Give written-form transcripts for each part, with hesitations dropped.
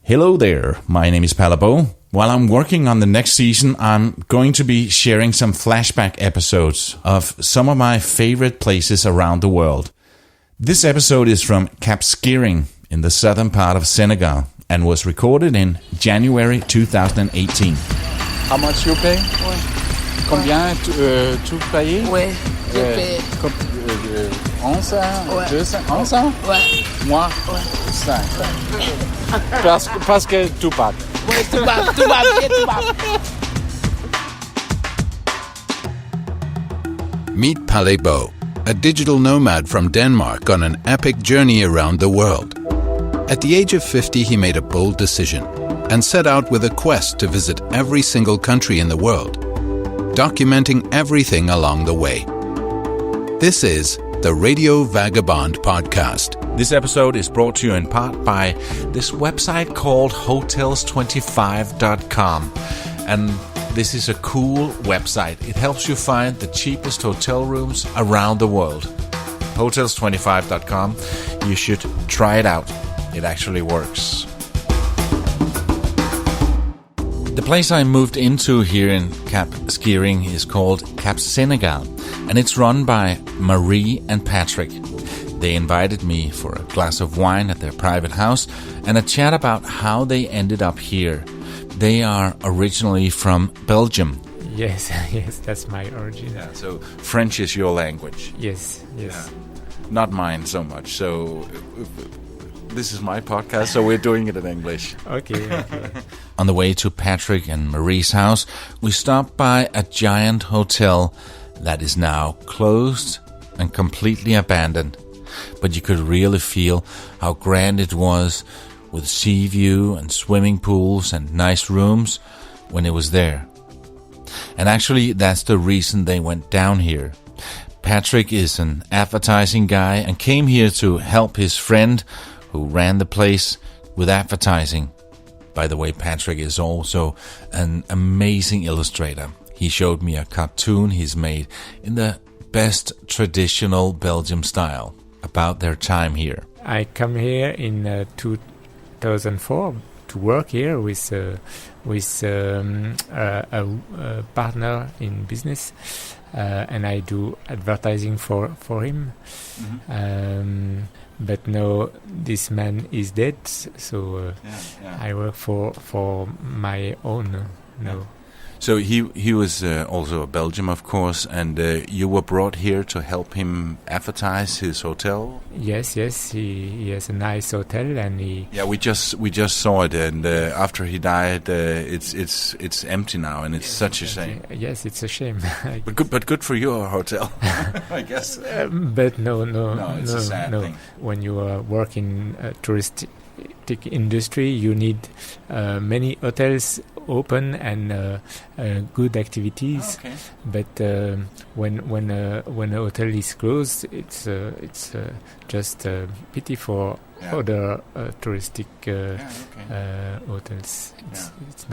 Hello there, my name is Palabo. While I'm working on the next season, I'm going to be sharing some flashback episodes of some of my favorite places around the world. This episode is from Cap Skirring in the southern part of Senegal and was recorded in January 2018. How much you pay? Ouais. Combien tu payes? Ouais, j'ai payé. 11 Ouais. 200 11 Ouais, Moi? ouais. 5. Parce que tu pars. Ouais, tout va bien, tout va. Meet Palebo, a digital nomad from Denmark on an epic journey around the world. At the age of 50, he made a bold decision and set out with a quest to visit every single country in the world, documenting everything along the way. This is the Radio Vagabond podcast. This episode is brought to you in part by this website called hotels25.com. And this is a cool website. It helps you find the cheapest hotel rooms around the world. Hotels25.com. You should try it out. It actually works. The place I moved into here in Cap Skirring is called Cap Senegal, and it's run by Marie and Patrick. They invited me for a glass of wine at their private house and a chat about how they ended up here. They are originally from Belgium. Yes, that's my origin. Yeah, so French is your language. Yes. Yeah. Not mine so much. So this is my podcast, so we're doing it in English. Okay. On the way to Patrick and Marie's house, we stopped by a giant hotel that is now closed and completely abandoned. But you could really feel how grand it was, with sea view and swimming pools and nice rooms when it was there. And actually, that's the reason they went down here. Patrick is an advertising guy and came here to help his friend who ran the place with advertising. By the way, Patrick is also an amazing illustrator. He showed me a cartoon he's made in the best traditional Belgium style about their time here. I come here in 2004 to work here with a partner in business, and I do advertising for him. Mm-hmm. But now this man is dead, so I work for my own now. So he was also a Belgian, of course, and you were brought here to help him advertise his hotel. Yes, he has a nice hotel, and he. Yeah, we just saw it, and after he died, it's empty now, and it's such a shame. Yes, it's a shame. But good for your hotel, I guess. But no, it's a sad thing. When you work in touristic industry, you need many hotels open and good activities. Okay. But when a hotel is closed, it's just a pity for other touristic hotels. It's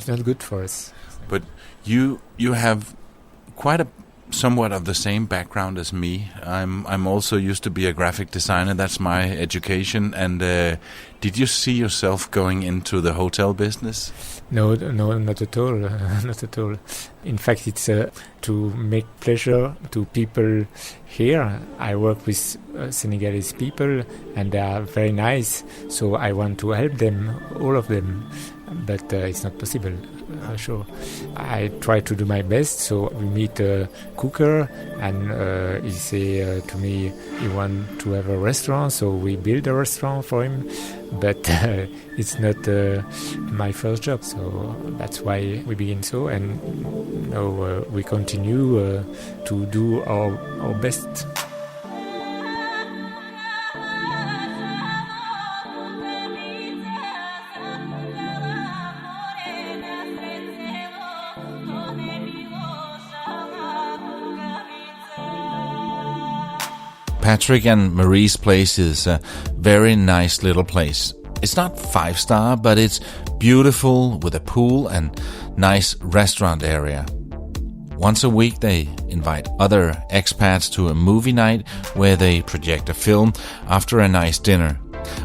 not good for us. But you have quite somewhat of the same background as me. I'm also used to be a graphic designer. That's my education. And did you see yourself going into the hotel business? No, not at all. Not at all. In fact, it's to make pleasure to people here. I work with Senegalese people, and they are very nice. So I want to help them, all of them. But it's not possible. Sure. I try to do my best. So we meet a cooker, and he say to me he want to have a restaurant. So we build a restaurant for him. But it's not my first job. So that's why we begin so, and now we continue to do our best. Patrick and Marie's place is a very nice little place. It's not 5-star, but it's beautiful with a pool and nice restaurant area. Once a week they invite other expats to a movie night where they project a film after a nice dinner.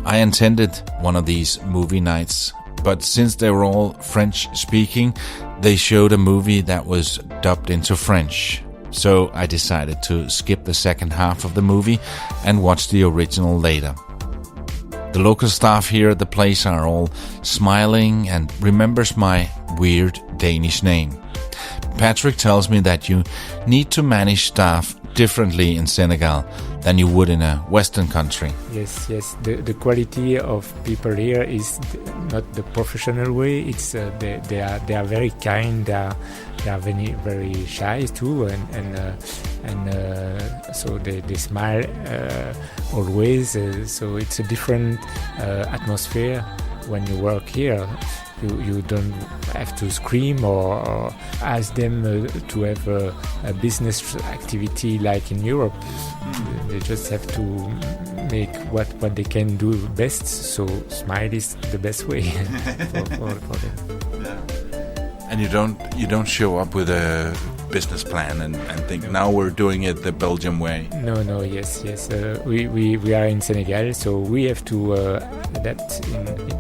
I attended one of these movie nights, but since they were all French-speaking, they showed a movie that was dubbed into French. So I decided to skip the second half of the movie and watch the original later. The local staff here at the place are all smiling and remembers my weird Danish name. Patrick tells me that you need to manage staff differently in Senegal than you would in a Western country. Yes. The quality of people here is not the professional way. It's they are very kind. They are very very shy too, and so they smile always. So it's a different atmosphere when you work here. You don't have to scream or ask them to have a business activity like in Europe. They just have to make what they can do best. So smile is the best way for them. And you don't show up with a business plan and think now we're doing it the Belgium way. No. Yes. We are in Senegal, so we have to adapt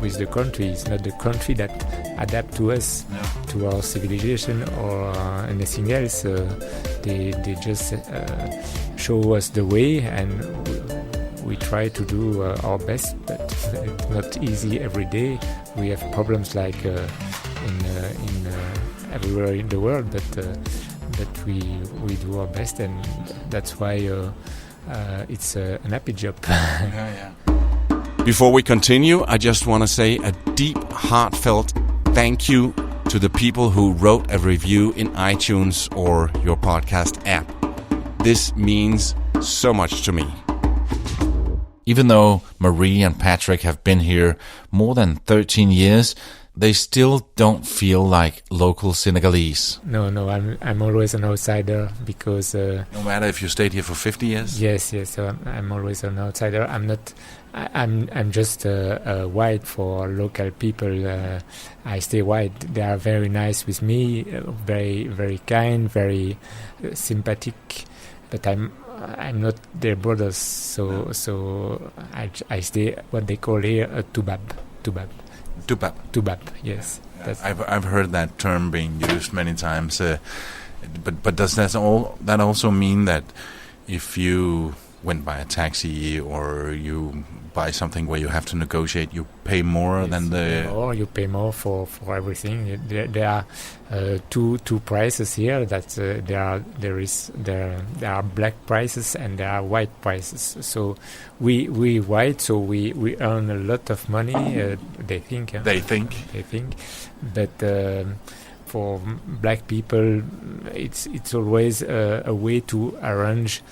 with the country. It's not the country that adapt to us, to our civilization or anything else. They just show us the way, and we try to do our best, but it's not easy every day. We have problems like in everywhere in the world, but we do our best, and that's why it's an happy job. Before we continue, I just want to say a deep, heartfelt thank you to the people who wrote a review in iTunes or your podcast app. This means so much to me. Even though Marie and Patrick have been here more than 13 years, they still don't feel like local Senegalese. No, I'm always an outsider because... no matter if you stayed here for 50 years? Yes, so I'm always an outsider. I'm just white for local people. I stay white. They are very nice with me, very, very kind, very sympathetic, but I'm not their brothers, so I stay what they call here a tubab. Tubab, yes. Yeah. I've heard that term being used many times, but does that also mean that if you went by a taxi or you buy something where you have to negotiate, you pay more than the... Or you pay more for everything. There are two prices here. That there are black prices and there are white prices. So we white, so we earn a lot of money. They think. But for black people, it's always a way to arrange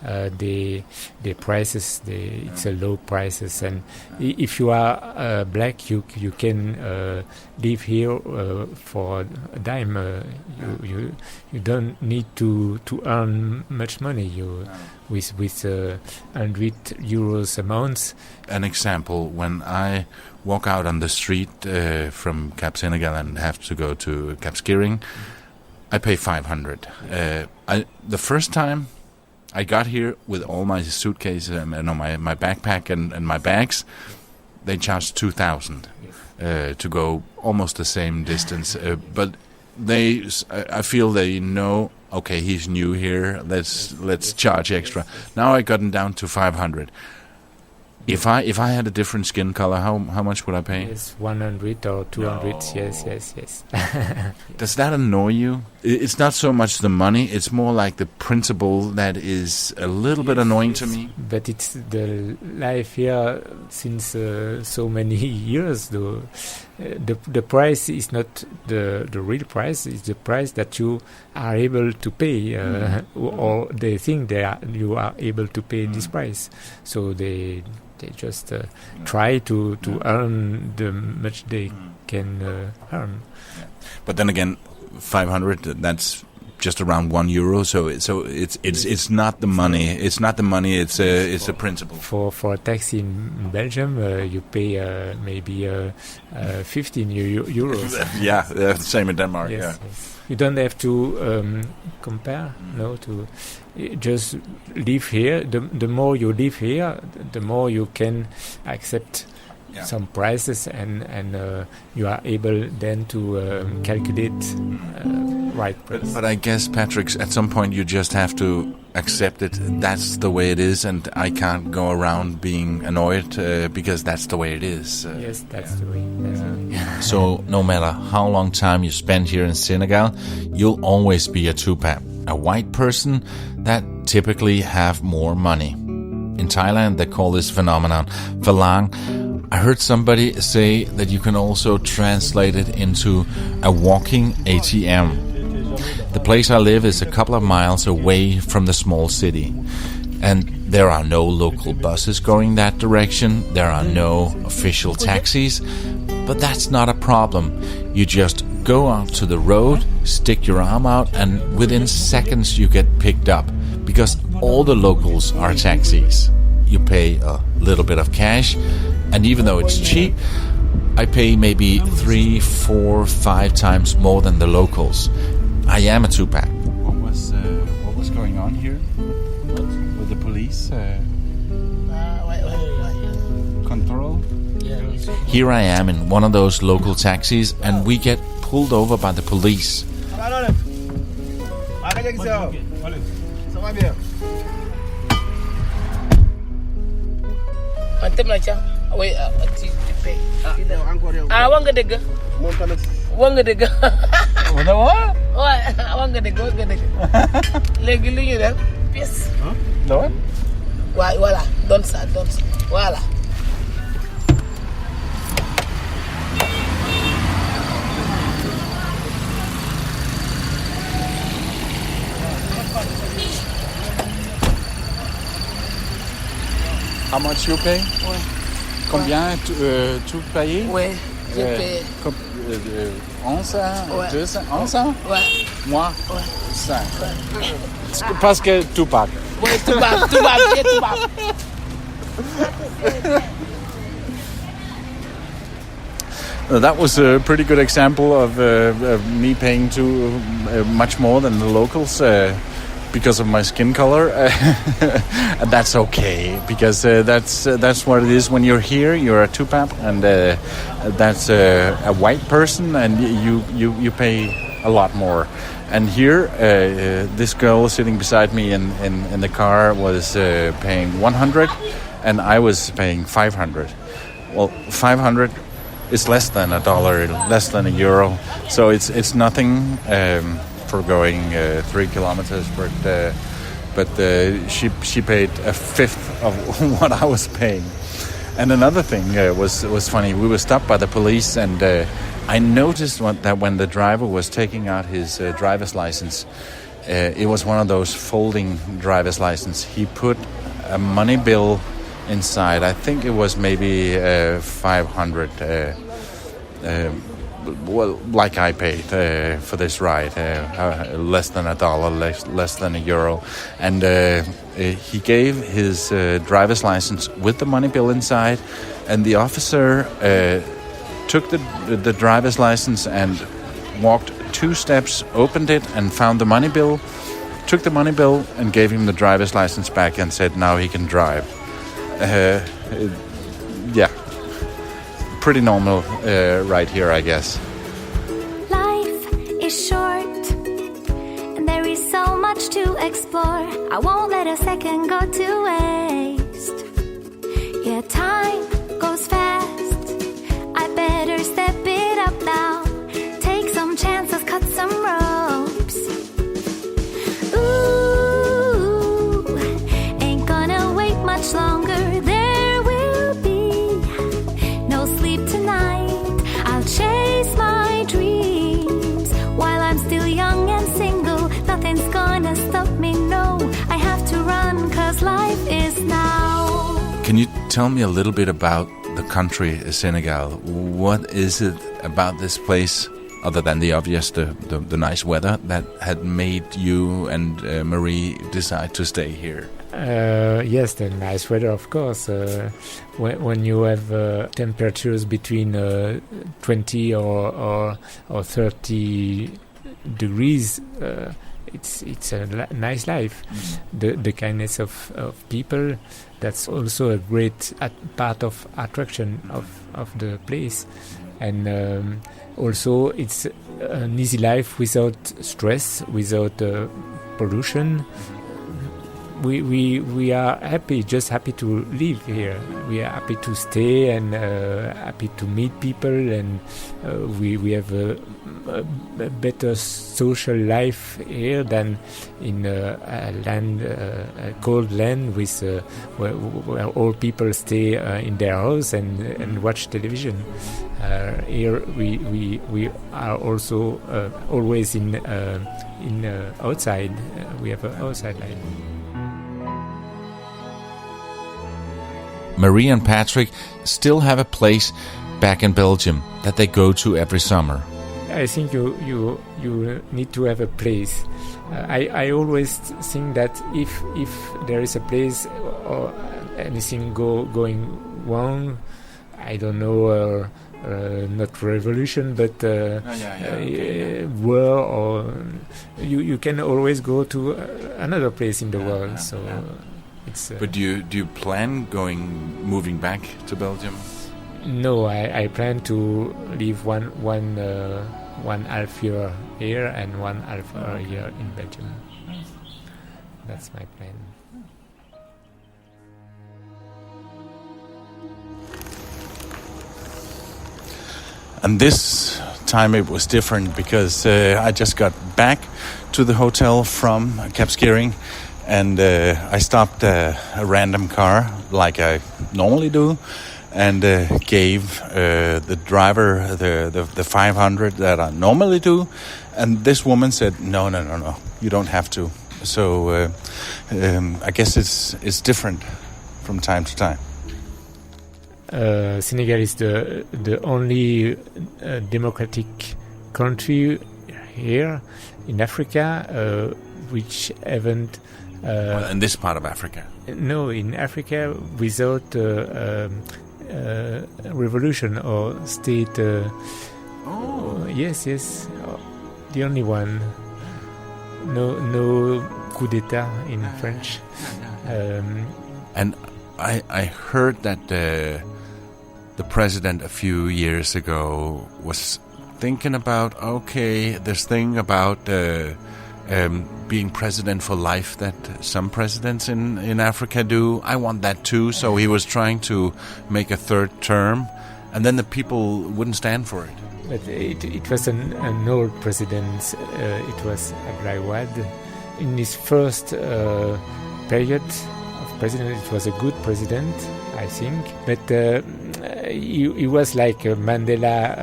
the prices. It's a low prices, and if you are black, you can live here for a dime. You don't need to earn much money. With 100 euros a month. An example: when I walk out on the street from Cap Senegal and have to go to Cap Skirring, I pay 500. The first time I got here with all my suitcases and my backpack and my bags, they charged 2,000 to go almost the same distance. But I feel they know. Okay, he's new here. Let's charge extra. Now I gotten down to 500. If I had a different skin color, how much would I pay? Yes, 100 or 200. No. Yes. Does that annoy you? It's not so much the money; it's more like the principle that is a little bit annoying to me. But it's the life here since so many years. Though the price is not the real price; it's the price that you are able to pay, or they think you are able to pay this price. So they just try to earn the much they can earn. But then again, 500, that's just around €1. So it's not the money. It's not the money. It's the principle. For a taxi in Belgium, you pay maybe 15 euros. Yeah, same in Denmark. Yes. You don't have to compare, just live here. The more you live here, the more you can accept some prices, and you are able then to calculate right price. But I guess, Patrick, at some point you just have to accept it. That's the way it is, and I can't go around being annoyed because that's the way it is. Yes, that's the way. That's the way. So no matter how long time you spend here in Senegal, you'll always be a Tupac, a white person that typically have more money. In Thailand, they call this phenomenon Phalang. I heard somebody say that you can also translate it into a walking ATM. The place I live is a couple of miles away from the small city, and there are no local buses going that direction. There are no official taxis, but that's not a problem. You just go out to the road, stick your arm out, and within seconds you get picked up, because all the locals are taxis. You pay a little bit of cash, and even though it's cheap, I pay maybe 3, 4, 5 times more than the locals. I am a Tupac. What was going on here with the police control? Here I am in one of those local taxis, and we get pulled over by the police. Wanga dëgg. Wanga dëgg. Wanga dëgg. Léegi lu ñu def pièce. Non? Ouais, voilà, donne ça. Voilà. How much you pay? Ouais. Combien tu payes? Ouais, j'ai payé. 11 Ouais. 200, 11 Ouais. Moi? Ouais. 5. Parce que Tupac. Ouais, tubaab. That was a pretty good example of me paying much more than the locals because of my skin color. And that's okay, because that's what it is. When you're here, you're a Tupac, and that's a white person, and you pay a lot more. And here, this girl sitting beside me in the car was paying 100, and I was paying 500. Well, 500 is less than $1, less than €1. So it's nothing for going 3 kilometers, but she paid a fifth of what I was paying. And another thing was funny. We were stopped by the police, and I noticed that when the driver was taking out his driver's license, it was one of those folding driver's license. He put a money bill inside. I think it was maybe 500. Well, like I paid for this ride, less than $1, less than €1, and he gave his driver's license with the money bill inside, and the officer took the driver's license and walked 2 steps, opened it, and found the money bill, took the money bill, and gave him the driver's license back, and said now he can drive. Yeah. Pretty normal right here, I guess. Life is short, and there is so much to explore. I won't let a second go to waste. Yeah, time goes fast. I better step it up now. Take some chances, cut some ropes. Ooh, ain't gonna wait much longer. Chase my dreams while I'm still young and single. Nothing's gonna stop me, no. I have to run, 'cause life is now. Can you tell me a little bit about the country, Senegal? What is it about this place, other than the obvious, the nice weather, that had made you and Marie decide to stay here? Yes, the nice weather, of course. When you have temperatures between 20 or 30 degrees, it's a nice life. The kindness of people, that's also a great part of attraction of the place. And also it's an easy life without stress, without pollution. We are just happy to live here. We are happy to stay and happy to meet people, and we have a better social life here than in a land, a cold land with where all people stay in their house and watch television. Here we are also always in outside. We have an outside life. Marie and Patrick still have a place back in Belgium that they go to every summer. I think you need to have a place. I always think that if there is a place or anything going wrong, I don't know, not revolution, but war, or you can always go to another place in the world. So. But do you plan moving back to Belgium? No, I plan to live one half year here and 1.5 year in Belgium. That's my plan. And this time it was different because I just got back to the hotel from Cap Skirring. And I stopped a random car like I normally do, and gave the driver the 500 that I normally do. And this woman said, no, you don't have to. So I guess it's different from time to time. Senegal is the only democratic country here in Africa which haven't. In this part of Africa? No, in Africa without revolution or state. Yes, the only one. No coup d'état in French. And I heard that the president a few years ago was thinking about this thing about. Being president for life that some presidents in Africa do. I want that too. So he was trying to make a third term, and then the people wouldn't stand for it. But it was an old president. It was Abdoulaye Wade. In his first period of president, it was a good president, I think. But he was like Mandela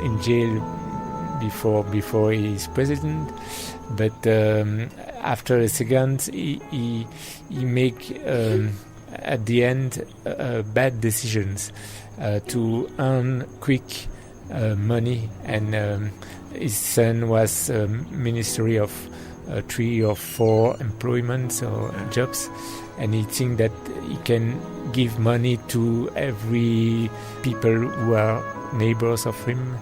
in jail before he is president. But after a second, he make at the end bad decisions to earn quick money, and his son was ministry of 3 or 4 employments or jobs, and he think that he can give money to every people who are neighbors of him,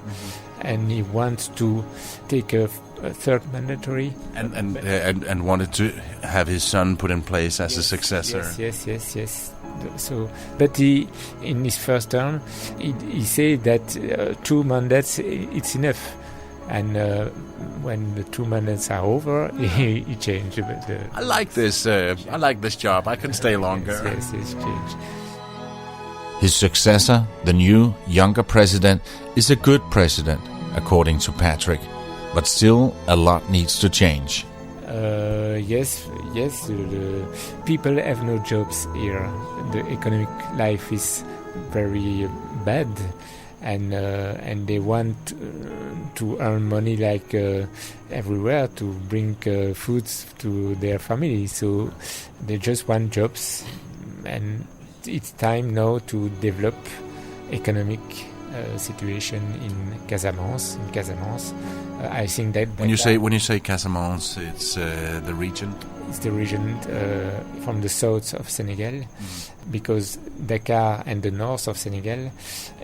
and he wants to take a third mandatory, and wanted to have his son put in place as a successor. Yes. So, but he, in his first term, he said that 2 mandates it's enough, and when the 2 mandates are over, he changed. I like this. I like this job. I can stay longer. Yes, he's changed. His successor, the new, younger president, is a good president, according to Patrick. But still, a lot needs to change. Yes. The people have no jobs here. The economic life is very bad, and they want to earn money like everywhere to bring foods to their family. So they just want jobs, and it's time now to develop economic situation in Casamance. I think that when you say Casamance, it's the region. It's the region from the south of Senegal, because Dakar and the north of Senegal,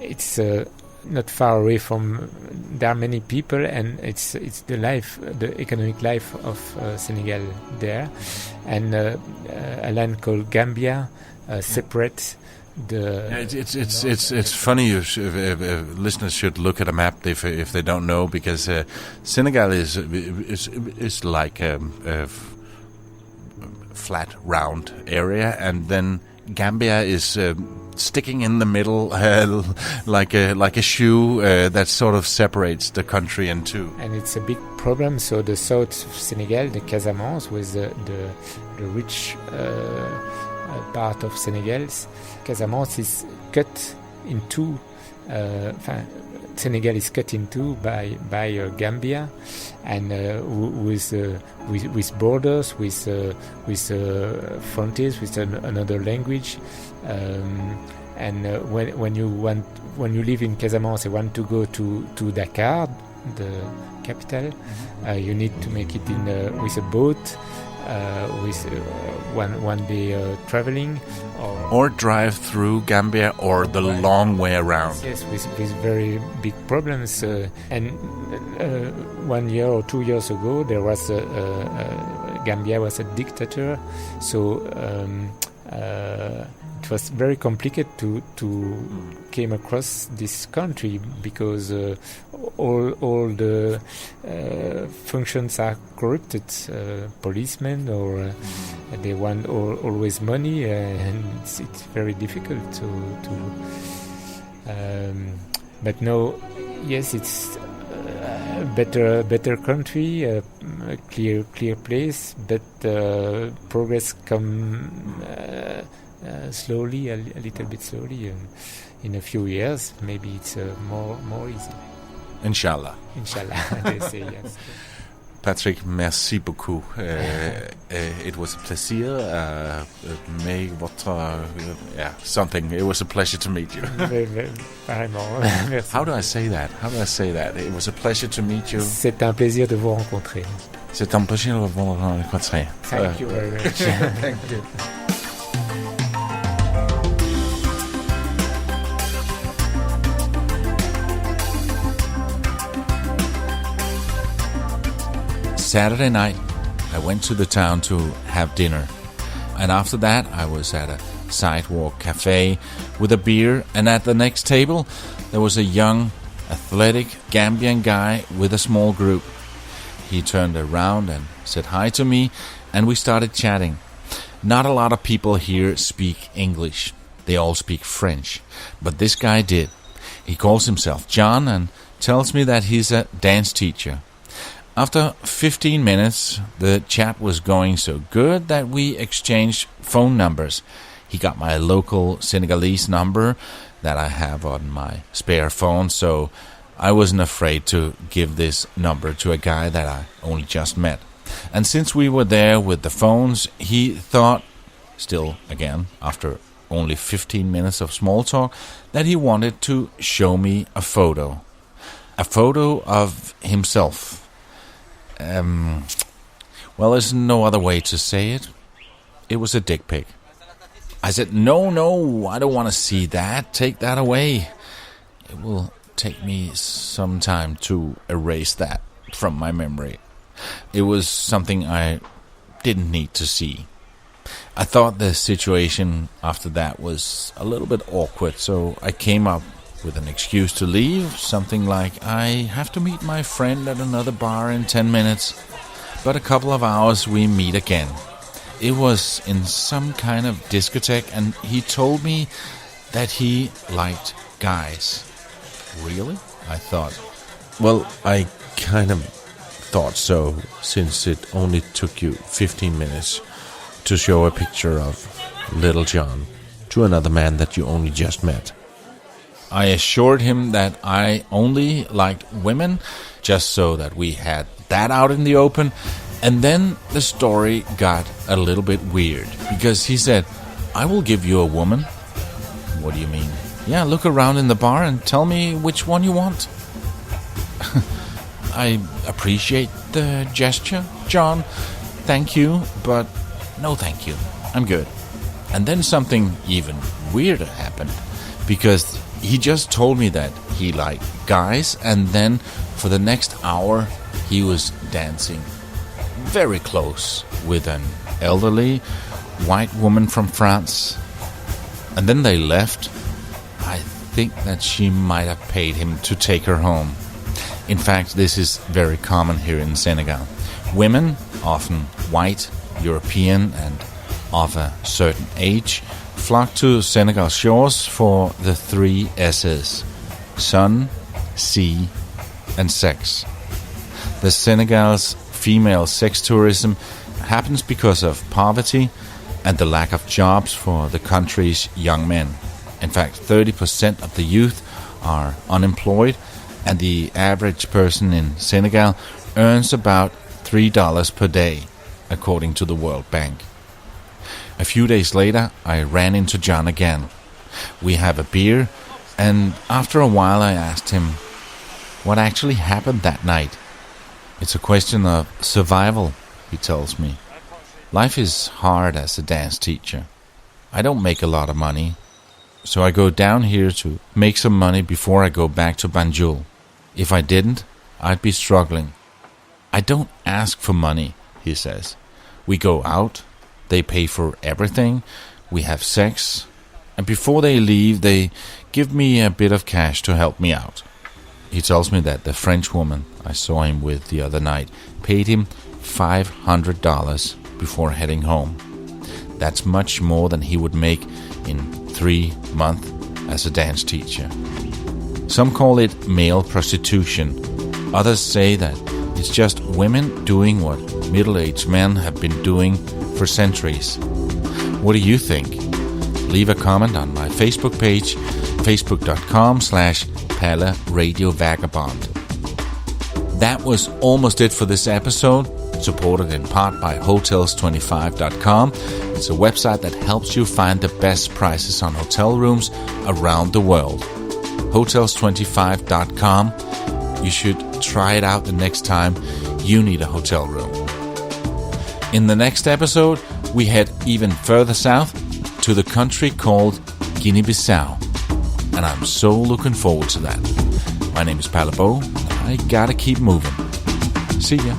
it's not far away from. There are many people, and it's the economic life of Senegal there, and a land called Gambia separates the. It's funny. Listeners should look at a map if they don't know, because Senegal is like a flat, round area, and then Gambia is sticking in the middle, like a shoe that sort of separates the country in two. And it's a big problem. So the south of Senegal, the Casamance, was the rich part of Senegal. Casamance is cut in two. Senegal is cut in two by Gambia, and with borders, with frontiers, with another language. And when you live in Casamance and want to go to Dakar, the capital, you need to make it with a boat, with one day traveling, or drive through Gambia, or the long way around. Yes, with very big problems. And 1 year or 2 years ago, there was Gambia was a dictator, so it was very complicated to came across this country, because all the functions are corrupted, policemen, or they want always money, and it's very difficult to but no, yes, it's a better country, a clear place, but progress come slowly, a little bit slowly. In a few years, maybe it's more easy. Inshallah. Inshallah, they say yes. Patrick, merci beaucoup. It was a plaisir. May votre something. It was a pleasure to meet you. Vraiment. How do I say that? It was a pleasure to meet you. C'est un plaisir de vous rencontrer. C'est un plaisir de vous rencontrer. Thank you very much. Thank you. Saturday night, I went to the town to have dinner. And after that, I was at a sidewalk cafe with a beer. And at the next table, there was a young, athletic Gambian guy with a small group. He turned around and said hi to me, and we started chatting. Not a lot of people here speak English. They all speak French. But this guy did. He calls himself John and tells me that he's a dance teacher. After 15 minutes, the chat was going so good that we exchanged phone numbers. He got my local Senegalese number that I have on my spare phone, so I wasn't afraid to give this number to a guy that I only just met. And since we were there with the phones, he thought, still again, after only 15 minutes of small talk, that he wanted to show me a photo. A photo of himself. Well, there's no other way to say it. It was a dick pic. I said, no, I don't want to see that. Take that away. It will take me some time to erase that from my memory. It was something I didn't need to see. I thought the situation after that was a little bit awkward, so I came up with an excuse to leave, something like, I have to meet my friend at another bar in 10 minutes. But a couple of hours we meet again. It was in some kind of discotheque, and he told me that he liked guys. Really? I thought. Well, I kind of thought so, since it only took you 15 minutes to show a picture of little John to another man that you only just met. I assured him that I only liked women, just so that we had that out in the open. And then the story got a little bit weird, because he said, I will give you a woman. What do you mean? Yeah, look around in the bar and tell me which one you want. I appreciate the gesture, John. Thank you, but no thank you. I'm good. And then something even weirder happened, because he just told me that he liked guys, and then for the next hour he was dancing very close with an elderly white woman from France. And then they left. I think that she might have paid him to take her home. In fact, this is very common here in Senegal. Women, often white, European, and of a certain age, flock to Senegal shores for the 3 S's: sun, sea, and sex. The Senegal's female sex tourism happens because of poverty and the lack of jobs for the country's young men. In fact, 30% of the youth are unemployed, and the average person in Senegal earns about $3 per day, according to the World Bank. A few days later, I ran into John again. We have a beer, and after a while I asked him what actually happened that night. It's a question of survival, he tells me. Life is hard as a dance teacher. I don't make a lot of money, so I go down here to make some money before I go back to Banjul. If I didn't, I'd be struggling. I don't ask for money, he says. We go out, they pay for everything, we have sex, and before they leave, they give me a bit of cash to help me out. He tells me that the French woman I saw him with the other night paid him $500 before heading home. That's much more than he would make in 3 months as a dance teacher. Some call it male prostitution. Others say that it's just women doing what middle-aged men have been doing for centuries. What do you think? Leave a comment on my Facebook page, facebook.com/Palle Radio Vagabond. That was almost it for this episode, supported in part by Hotels25.com. It's a website that helps you find the best prices on hotel rooms around the world. Hotels25.com. You should try it out the next time you need a hotel room. In the next episode, we head even further south to the country called Guinea-Bissau. And I'm so looking forward to that. My name is Palle. I gotta keep moving. See ya.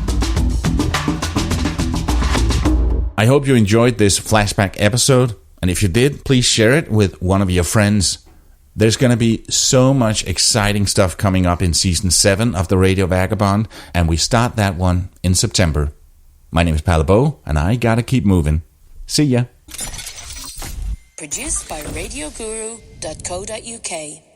I hope you enjoyed this flashback episode. And if you did, please share it with one of your friends. There's going to be so much exciting stuff coming up in Season 7 of the Radio Vagabond, and we start that one in September. My name is Palle, and I gotta keep moving. See ya. Produced by RadioGuru.co.uk.